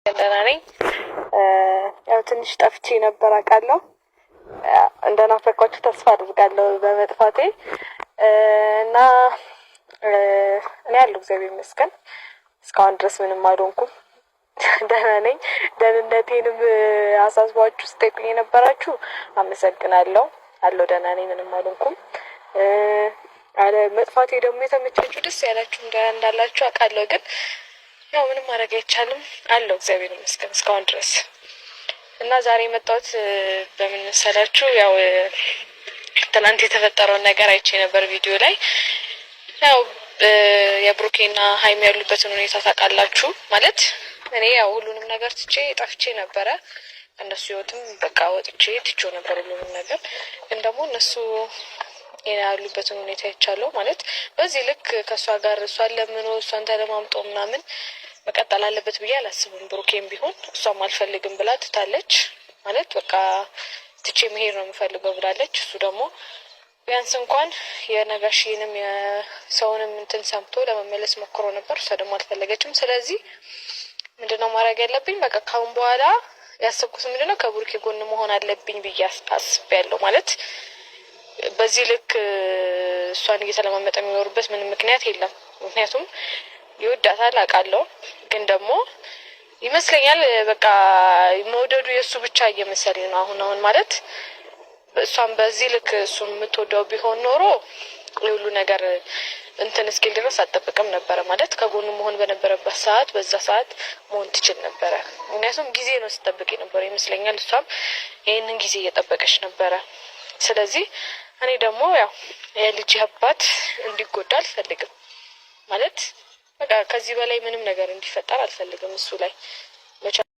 ደህና ነኝ። ያው ትንሽ ጠፍቼ ነበር አውቃለሁ። እንደናፈቃችሁ ተስፋ አድርጋለሁ በመጥፋቴ እና እኔ ያለው እግዚአብሔር ይመስገን እስካሁን ድረስ ምንም አልሆንኩም። ደህና ነኝ። ደህንነቴንም አሳስባችሁ ስጠይቁኝ የነበራችሁ አመሰግናለሁ። አለው ደህና ነኝ፣ ምንም አልሆንኩም። አለ መጥፋቴ ደግሞ የተመቻችሁ ደስ ያላችሁ እንዳላችሁ አውቃለሁ። ግን ያው ምንም ማድረግ አይቻልም። አለው እግዚአብሔር ይመስገን እስካሁን ድረስ እና ዛሬ የመጣሁት በምን መሰላችሁ? ያው ትናንት የተፈጠረውን ነገር አይቼ ነበር ቪዲዮ ላይ። ያው የብሩኬና ሀይሚ ያሉበትን ሁኔታ ታውቃላችሁ። ማለት እኔ ያው ሁሉንም ነገር ትቼ ጠፍቼ ነበረ። እነሱ ህይወትም በቃ ወጥቼ ትቼው ነበር ሁሉንም ነገር። ግን ደግሞ እነሱ ያሉበትን ሁኔታ ይቻለው ማለት በዚህ ልክ ከሷ ጋር እሷን ለምኖ እሷን ተለማምጦ ምናምን መቀጠል አለበት ብዬ አላስብም። ብሩኬም ቢሆን እሷም አልፈልግም ብላ ትታለች። ማለት በቃ ትቼ መሄድ ነው የምፈልገው ብላለች። እሱ ደግሞ ቢያንስ እንኳን የነጋሽንም የሰውንም እንትን ሰምቶ ለመመለስ ሞክሮ ነበር። እሷ ደግሞ አልፈለገችም። ስለዚህ ምንድነው ማድረግ ያለብኝ? በቃ ካሁን በኋላ ያሰብኩት ምንድነው ከብሩኬ ጎን መሆን አለብኝ ብዬ አስቤያለሁ። ማለት በዚህ ልክ እሷን እየተለማመጠ የሚኖርበት ምንም ምክንያት የለም። ምክንያቱም ይወዳታል አውቃለሁ። ግን ደግሞ ይመስለኛል በቃ መውደዱ የእሱ ብቻ እየመሰለኝ ነው አሁን ማለት እሷን በዚህ ልክ እሱን የምትወደው ቢሆን ኖሮ ሁሉ ነገር እንትን እስኪል ድረስ አትጠብቅም ነበረ። ማለት ከጎኑ መሆን በነበረበት ሰዓት በዛ ሰዓት መሆን ትችል ነበረ። ምክንያቱም ጊዜ ነው ስትጠብቅ ነበር ይመስለኛል። እሷም ይሄንን ጊዜ እየጠበቀች ነበረ። ስለዚህ እኔ ደግሞ ያው የልጅ አባት እንዲጎዳ አልፈልግም። ማለት በቃ ከዚህ በላይ ምንም ነገር እንዲፈጠር አልፈልግም እሱ ላይ